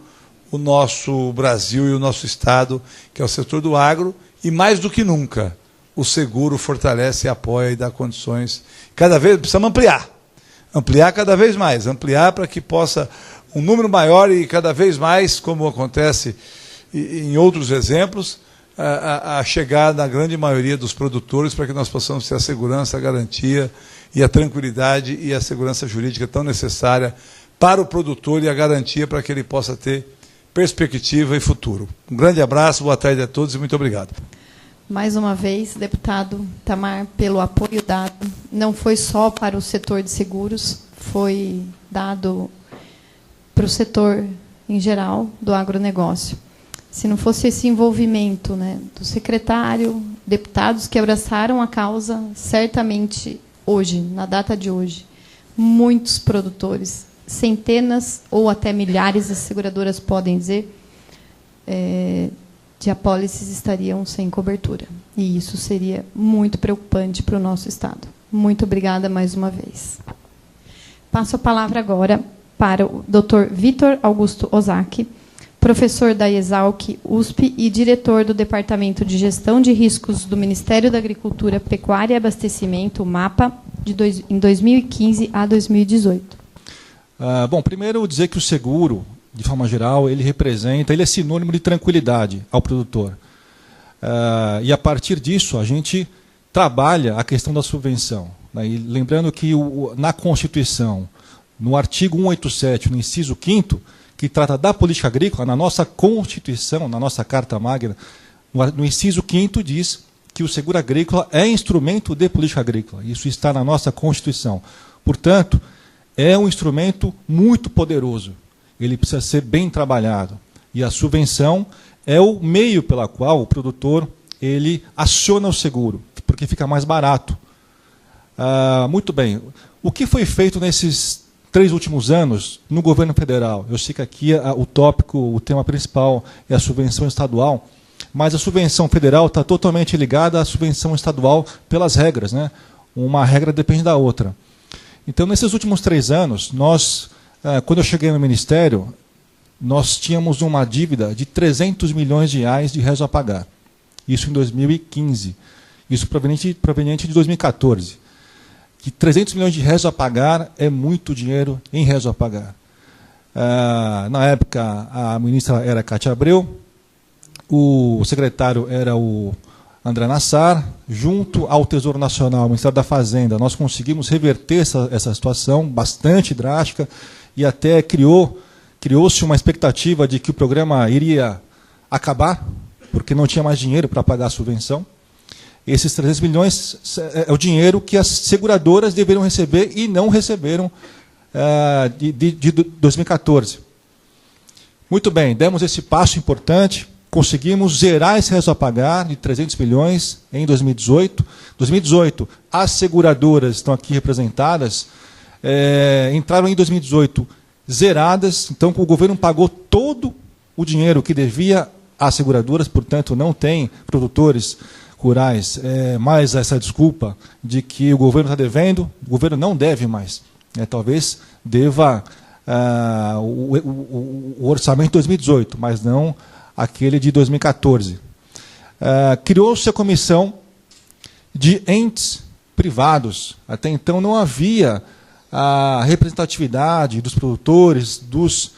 o nosso Brasil e o nosso Estado, que é o setor do agro, e mais do que nunca, o seguro fortalece, apoia e dá condições. Cada vez precisamos ampliar cada vez mais, ampliar para que possa um número maior e cada vez mais, como acontece em outros exemplos, a chegar na grande maioria dos produtores para que nós possamos ter a segurança, a garantia e a tranquilidade e a segurança jurídica tão necessária para o produtor e a garantia para que ele possa ter perspectiva e futuro. Um grande abraço, boa tarde a todos e muito obrigado. Mais uma vez, deputado Itamar, pelo apoio dado, não foi só para o setor de seguros, foi dado para o setor em geral do agronegócio. Se não fosse esse envolvimento, né, do secretário, deputados que abraçaram a causa, certamente hoje, na data de hoje, muitos produtores, centenas ou até milhares, as seguradoras podem dizer, de apólices estariam sem cobertura. E isso seria muito preocupante para o nosso Estado. Muito obrigada mais uma vez. Passo a palavra agora para o Dr. Vitor Augusto Ozaki, professor da Exalc USP e diretor do Departamento de Gestão de Riscos do Ministério da Agricultura, Pecuária e Abastecimento, MAPA, em 2015 a 2018. Bom, primeiro dizer que o seguro, de forma geral, ele é sinônimo de tranquilidade ao produtor. E a partir disso, a gente trabalha a questão da subvenção. Né? E lembrando que na Constituição, no artigo 187, no inciso 5º, que trata da política agrícola, na nossa Constituição, na nossa Carta Magna, no inciso 5º diz que o seguro agrícola é instrumento de política agrícola. Isso está na nossa Constituição. Portanto, é um instrumento muito poderoso. Ele precisa ser bem trabalhado. E a subvenção é o meio pela qual o produtor ele aciona o seguro, porque fica mais barato. Muito bem. O que foi feito nesses 3 últimos anos no governo federal? Eu sei que aqui o tema principal é a subvenção estadual, mas a subvenção federal está totalmente ligada à subvenção estadual pelas regras, né? Uma regra depende da outra. Então, nesses últimos 3 anos, quando eu cheguei no Ministério, nós tínhamos uma dívida de 300 milhões de reais de réis a pagar. Isso em 2015. Isso proveniente de 2014. Que 300 milhões de réis a pagar é muito dinheiro em réis a pagar. Na época, a ministra era Cátia Abreu, o secretário era o André Nassar, junto ao Tesouro Nacional, ao Ministério da Fazenda, nós conseguimos reverter essa situação bastante drástica e até criou-se uma expectativa de que o programa iria acabar, porque não tinha mais dinheiro para pagar a subvenção. Esses 300 milhões é o dinheiro que as seguradoras deveriam receber e não receberam de 2014. Muito bem, demos esse passo importante, conseguimos zerar esse resto a pagar de 300 milhões em 2018. 2018, as seguradoras estão aqui representadas, entraram em 2018 zeradas, então o governo pagou todo o dinheiro que devia às seguradoras, portanto não tem produtores rurais mais essa desculpa de que o governo está devendo, o governo não deve mais. Talvez deva o orçamento de 2018, mas não aquele de 2014. Criou-se a comissão de entes privados. Até então não havia a representatividade dos produtores, dos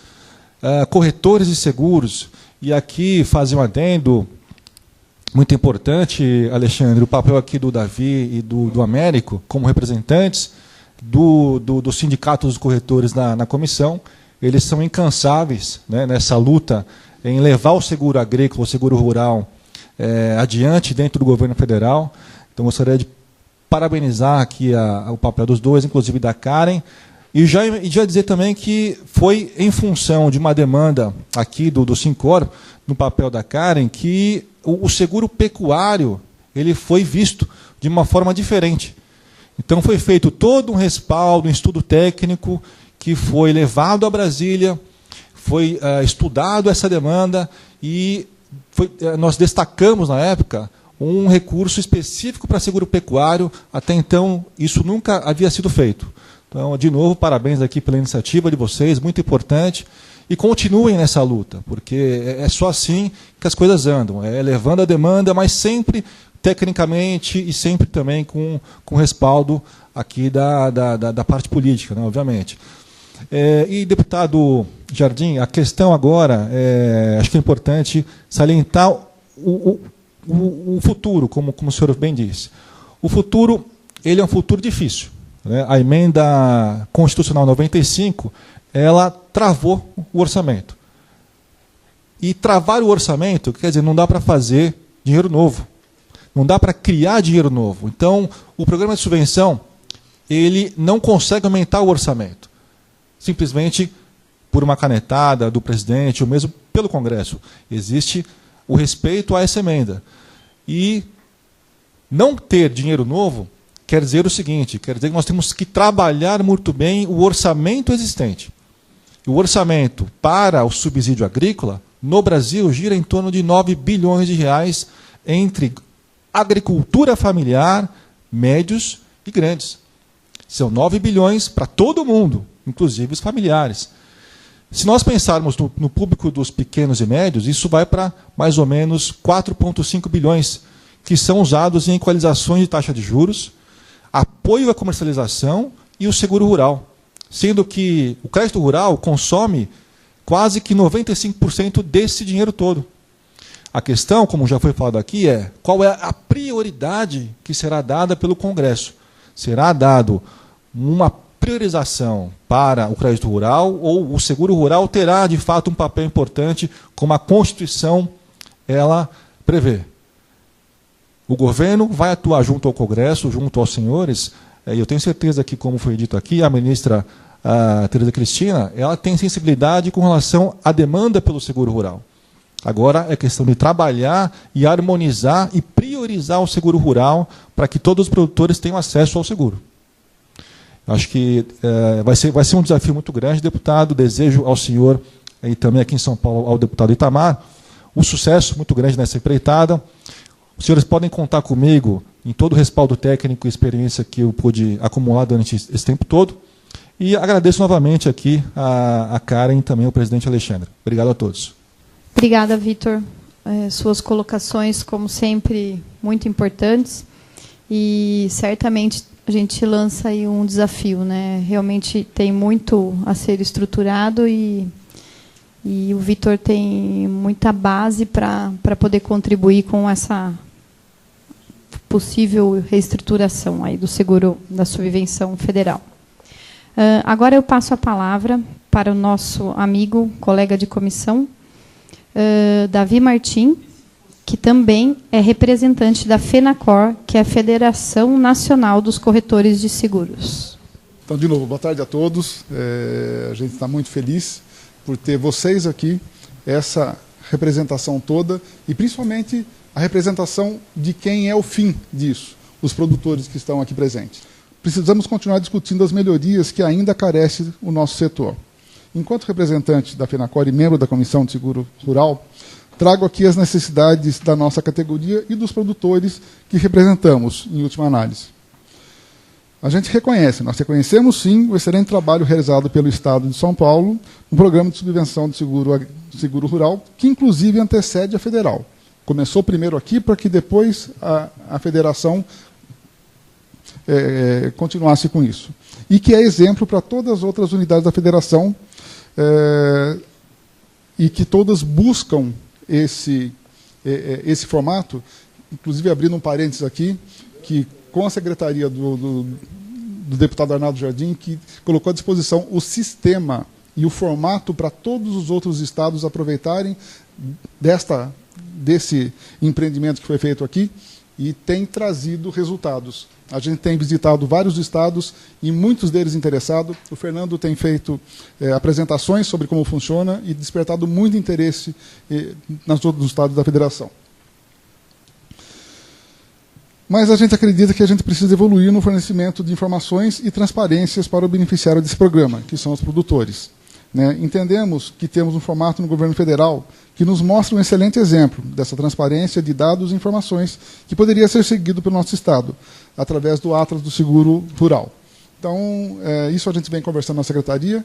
corretores de seguros. E aqui fazer um adendo, muito importante, Alexandre, o papel aqui do Davi e do Américo, como representantes do Sindicato dos Corretores na comissão. Eles são incansáveis, né, nessa luta em levar o seguro agrícola, o seguro rural, adiante dentro do governo federal. Então, gostaria de parabenizar aqui o papel dos dois, inclusive da Karen, e já dizer também que foi em função de uma demanda aqui do Sincor, no papel da Karen, que o seguro pecuário ele foi visto de uma forma diferente. Então foi feito todo um respaldo, um estudo técnico, que foi levado a Brasília, foi estudado essa demanda e nós destacamos na época um recurso específico para seguro pecuário. Até então isso nunca havia sido feito. Então, de novo, parabéns aqui pela iniciativa de vocês, muito importante. E continuem nessa luta, porque é só assim que as coisas andam. É levando a demanda, mas sempre tecnicamente e sempre também com respaldo aqui da parte política, né, obviamente. E, deputado Jardim, a questão agora, acho que é importante salientar o futuro, como o senhor bem disse. O futuro, ele é um futuro difícil, né? A emenda constitucional 95, ela travou o orçamento. E travar o orçamento, quer dizer, não dá para fazer dinheiro novo. Não dá para criar dinheiro novo. Então, o programa de subvenção, ele não consegue aumentar o orçamento. Simplesmente por uma canetada do presidente, ou mesmo pelo Congresso. Existe o respeito a essa emenda. E não ter dinheiro novo quer dizer o seguinte, quer dizer que nós temos que trabalhar muito bem o orçamento existente. E o orçamento para o subsídio agrícola, no Brasil, gira em torno de 9 bilhões de reais entre agricultura familiar, médios e grandes. São 9 bilhões para todo mundo, inclusive os familiares. Se nós pensarmos no público dos pequenos e médios, isso vai para mais ou menos 4,5 bilhões, que são usados em equalizações de taxa de juros, apoio à comercialização e o seguro rural. Sendo que o crédito rural consome quase que 95% desse dinheiro todo. A questão, como já foi falado aqui, é qual é a prioridade que será dada pelo Congresso. Será dado uma priorização para o crédito rural ou o seguro rural terá, de fato, um papel importante, como a Constituição ela prevê. O governo vai atuar junto ao Congresso, junto aos senhores, e eu tenho certeza que, como foi dito aqui, a ministra Tereza Cristina, ela tem sensibilidade com relação à demanda pelo seguro rural. Agora é questão de trabalhar e harmonizar e priorizar o seguro rural para que todos os produtores tenham acesso ao seguro. Acho que vai ser um desafio muito grande, deputado. Desejo ao senhor, e também aqui em São Paulo, ao deputado Itamar, um sucesso muito grande nessa empreitada. Os senhores podem contar comigo em todo o respaldo técnico e experiência que eu pude acumular durante esse tempo todo. E agradeço novamente aqui a Karen e também ao presidente Alexandre. Obrigado a todos. Obrigada, Vitor. Suas colocações, como sempre, muito importantes. E certamente a gente lança aí um desafio, né? Realmente tem muito a ser estruturado e o Vitor tem muita base para poder contribuir com essa possível reestruturação aí do seguro da subvenção federal. Agora eu passo a palavra para o nosso amigo, colega de comissão, Davi Martim, que também é representante da FENACOR, que é a Federação Nacional dos Corretores de Seguros. Então, de novo, boa tarde a todos. A gente está muito feliz por ter vocês aqui, essa representação toda, e principalmente a representação de quem é o fim disso, os produtores que estão aqui presentes. Precisamos continuar discutindo as melhorias que ainda carece o nosso setor. Enquanto representante da FENACOR e membro da Comissão de Seguro Rural, trago aqui as necessidades da nossa categoria e dos produtores que representamos, em última análise. A gente nós reconhecemos sim o excelente trabalho realizado pelo Estado de São Paulo no programa de subvenção de seguro rural, que inclusive antecede a federal. Começou primeiro aqui para que depois a federação continuasse com isso. E que é exemplo para todas as outras unidades da federação e que todas buscam esse formato, inclusive abrindo um parênteses aqui, que com a secretaria do deputado Arnaldo Jardim, que colocou à disposição o sistema e o formato para todos os outros estados aproveitarem desse empreendimento que foi feito aqui, e tem trazido resultados. A gente tem visitado vários estados e muitos deles interessados. O Fernando tem feito apresentações sobre como funciona e despertado muito interesse nos outros estados da federação. Mas a gente acredita que a gente precisa evoluir no fornecimento de informações e transparências para o beneficiário desse programa, que são os produtores. Entendemos que temos um formato no governo federal que nos mostra um excelente exemplo dessa transparência de dados e informações que poderia ser seguido pelo nosso Estado, através do Atlas do Seguro Rural. Então, isso a gente vem conversando na Secretaria,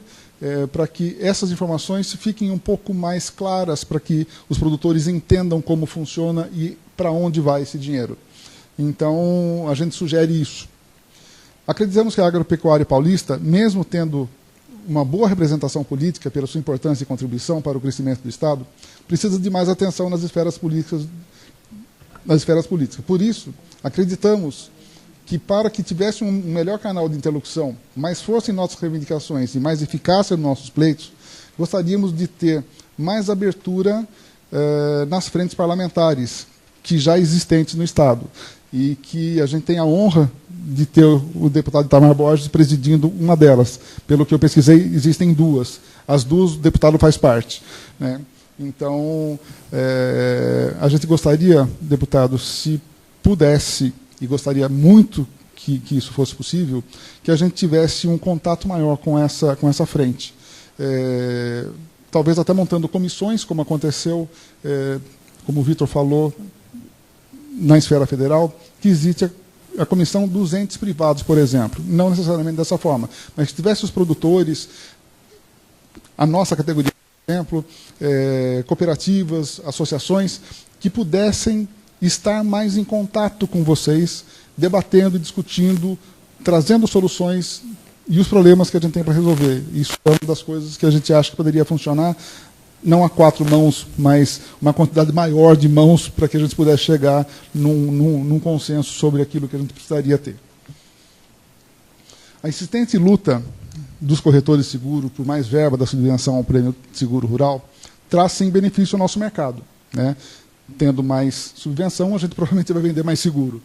para que essas informações fiquem um pouco mais claras, para que os produtores entendam como funciona e para onde vai esse dinheiro. Então, a gente sugere isso. Acreditamos que a agropecuária paulista, mesmo tendo uma boa representação política pela sua importância e contribuição para o crescimento do Estado, precisa de mais atenção nas esferas políticas. Por isso, acreditamos que para que tivesse um melhor canal de interlocução, mais força em nossas reivindicações e mais eficácia nos nossos pleitos, gostaríamos de ter mais abertura nas frentes parlamentares que já existentes no Estado, e que a gente tem a honra de ter o deputado Itamar Borges presidindo uma delas. Pelo que eu pesquisei, existem duas. As duas o deputado faz parte. Então, a gente gostaria, deputado, se pudesse, e gostaria muito que isso fosse possível, que a gente tivesse um contato maior com essa frente. Talvez até montando comissões, como aconteceu, como o Vitor falou, na esfera federal, que existe a comissão dos entes privados, por exemplo. Não necessariamente dessa forma, mas que tivesse os produtores, a nossa categoria, por exemplo, cooperativas, associações, que pudessem estar mais em contato com vocês, debatendo, discutindo, trazendo soluções e os problemas que a gente tem para resolver. Isso é uma das coisas que a gente acha que poderia funcionar, não a 4 mãos, mas uma quantidade maior de mãos para que a gente pudesse chegar num consenso sobre aquilo que a gente precisaria ter. A insistente luta dos corretores de seguro por mais verba da subvenção ao prêmio de seguro rural traz, sim, benefício ao nosso mercado. Tendo mais subvenção, a gente provavelmente vai vender mais seguro.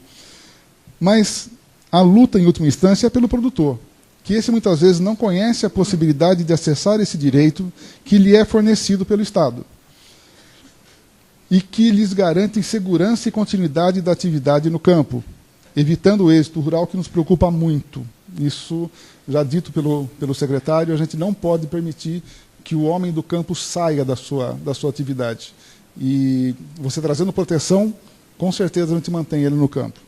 Mas a luta, em última instância, é pelo produtor, que esse muitas vezes não conhece a possibilidade de acessar esse direito que lhe é fornecido pelo Estado e que lhes garante segurança e continuidade da atividade no campo, evitando o êxito rural, que nos preocupa muito. Isso, já dito pelo secretário, a gente não pode permitir que o homem do campo saia da sua atividade. E você trazendo proteção, com certeza a gente mantém ele no campo.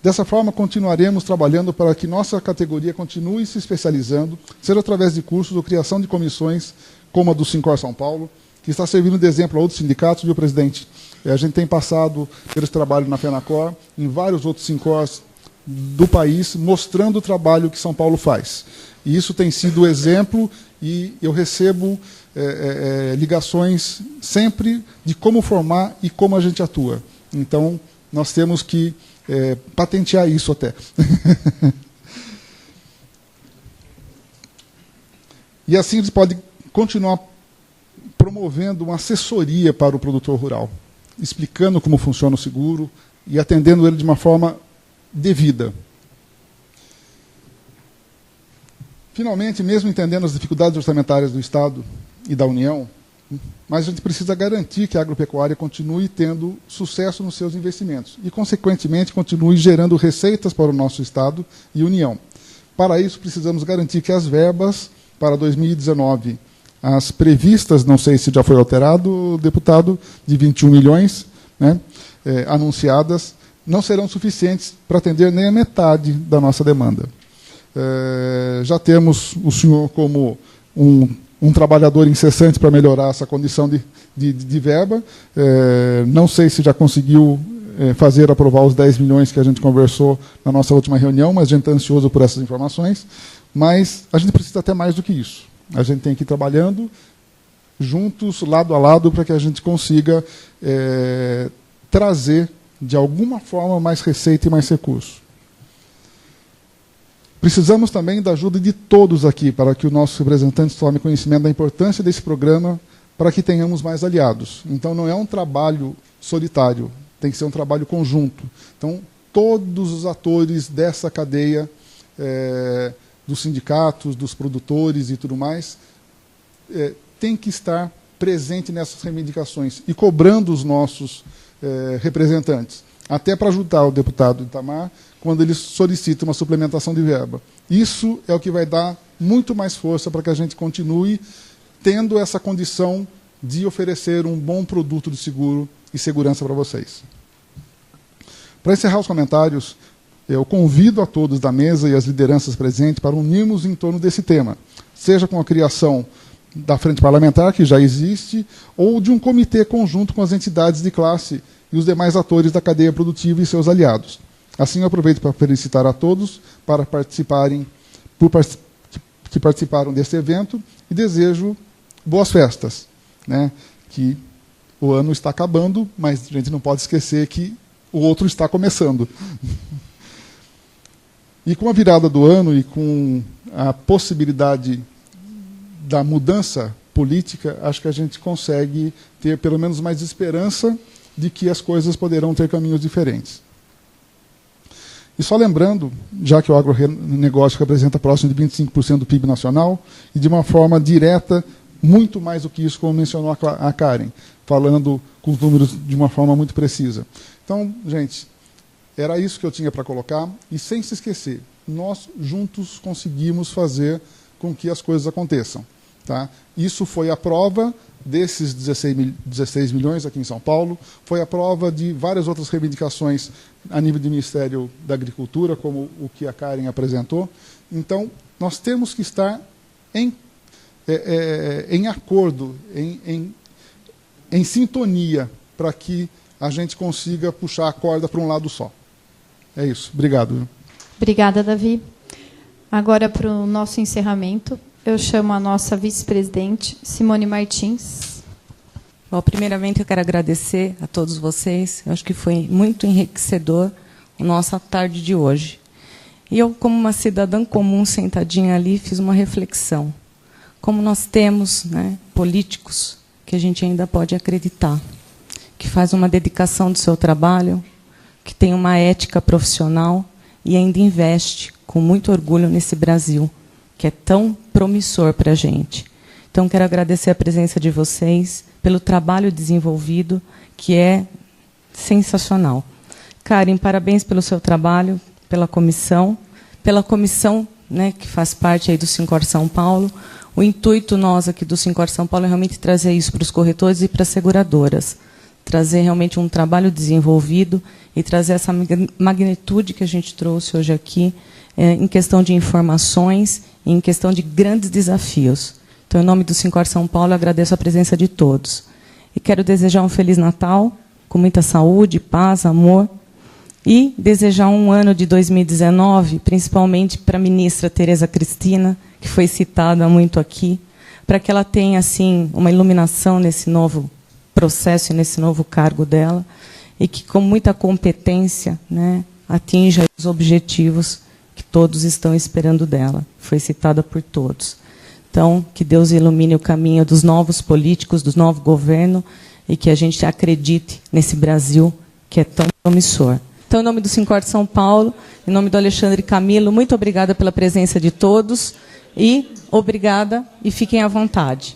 Dessa forma, continuaremos trabalhando para que nossa categoria continue se especializando, seja através de cursos ou criação de comissões, como a do Sincor São Paulo, que está servindo de exemplo a outros sindicatos, viu, presidente? A gente tem passado pelo trabalho na FENACOR, em vários outros Sincors do país, mostrando o trabalho que São Paulo faz. E isso tem sido exemplo, e eu recebo ligações sempre de como formar e como a gente atua. Então, nós temos que patentear isso até. E assim eles podem continuar promovendo uma assessoria para o produtor rural, explicando como funciona o seguro e atendendo ele de uma forma devida. Finalmente, mesmo entendendo as dificuldades orçamentárias do Estado e da União, mas a gente precisa garantir que a agropecuária continue tendo sucesso nos seus investimentos e, consequentemente, continue gerando receitas para o nosso Estado e União. Para isso, precisamos garantir que as verbas para 2019, as previstas, não sei se já foi alterado, deputado, de 21 milhões, anunciadas, não serão suficientes para atender nem a metade da nossa demanda. Já temos o senhor como um trabalhador incessante para melhorar essa condição de verba. Não sei se já conseguiu aprovar os 10 milhões que a gente conversou na nossa última reunião, mas a gente está ansioso por essas informações. Mas a gente precisa até mais do que isso. A gente tem que ir trabalhando, juntos, lado a lado, para que a gente consiga trazer, de alguma forma, mais receita e mais recurso. Precisamos também da ajuda de todos aqui, para que os nossos representantes tomem conhecimento da importância desse programa, para que tenhamos mais aliados. Então, não é um trabalho solitário, tem que ser um trabalho conjunto. Então, todos os atores dessa cadeia, dos sindicatos, dos produtores e tudo mais, tem que estar presente nessas reivindicações e cobrando os nossos representantes, até para ajudar o deputado Itamar quando ele solicita uma suplementação de verba. Isso é o que vai dar muito mais força para que a gente continue tendo essa condição de oferecer um bom produto de seguro e segurança para vocês. Para encerrar os comentários, eu convido a todos da mesa e as lideranças presentes para unirmos em torno desse tema, seja com a criação da Frente Parlamentar, que já existe, ou de um comitê conjunto com as entidades de classe e os demais atores da cadeia produtiva e seus aliados. Assim, eu aproveito para felicitar a todos que participaram deste evento e desejo boas festas, né? Que o ano está acabando, mas a gente não pode esquecer que o outro está começando. E com a virada do ano e com a possibilidade da mudança política, acho que a gente consegue ter pelo menos mais esperança de que as coisas poderão ter caminhos diferentes. E só lembrando, já que o agronegócio representa próximo de 25% do PIB nacional, e de uma forma direta, muito mais do que isso, como mencionou a Karen, falando com os números de uma forma muito precisa. Então, gente, era isso que eu tinha para colocar, e sem se esquecer, nós juntos conseguimos fazer com que as coisas aconteçam. Tá? Isso foi a prova desses 16 milhões aqui em São Paulo, foi a prova de várias outras reivindicações a nível do Ministério da Agricultura, como o que a Karen apresentou. Então, nós temos que estar em acordo, em sintonia, para que a gente consiga puxar a corda para um lado só. É isso. Obrigado. Obrigada, Davi. Agora, para o nosso encerramento, eu chamo a nossa vice-presidente, Simone Martins. Bom, primeiramente, eu quero agradecer a todos vocês. Eu acho que foi muito enriquecedor a nossa tarde de hoje. E eu, como uma cidadã comum, sentadinha ali, fiz uma reflexão. Como nós temos, né, políticos que a gente ainda pode acreditar, que faz uma dedicação do seu trabalho, que tem uma ética profissional e ainda investe com muito orgulho nesse Brasil, que é tão promissor para a gente. Então, quero agradecer a presença de vocês, pelo trabalho desenvolvido, que é sensacional. Karen, parabéns pelo seu trabalho, pela comissão, né, que faz parte aí do Sincor São Paulo. O intuito nós aqui do Sincor São Paulo é realmente trazer isso para os corretores e para as seguradoras. Trazer realmente um trabalho desenvolvido e trazer essa magnitude que a gente trouxe hoje aqui, em questão de informações, em questão de grandes desafios. Então, em nome do Sincor São Paulo, eu agradeço a presença de todos. E quero desejar um Feliz Natal, com muita saúde, paz, amor, e desejar um ano de 2019, principalmente para a ministra Tereza Cristina, que foi citada muito aqui, para que ela tenha assim uma iluminação nesse novo processo e nesse novo cargo dela, e que, com muita competência, né, atinja os objetivos que todos estão esperando dela. Foi citada por todos. Então, que Deus ilumine o caminho dos novos políticos, do novo governo, e que a gente acredite nesse Brasil que é tão promissor. Então, em nome do Sincor de São Paulo, em nome do Alexandre Camilo, muito obrigada pela presença de todos, e obrigada, e fiquem à vontade.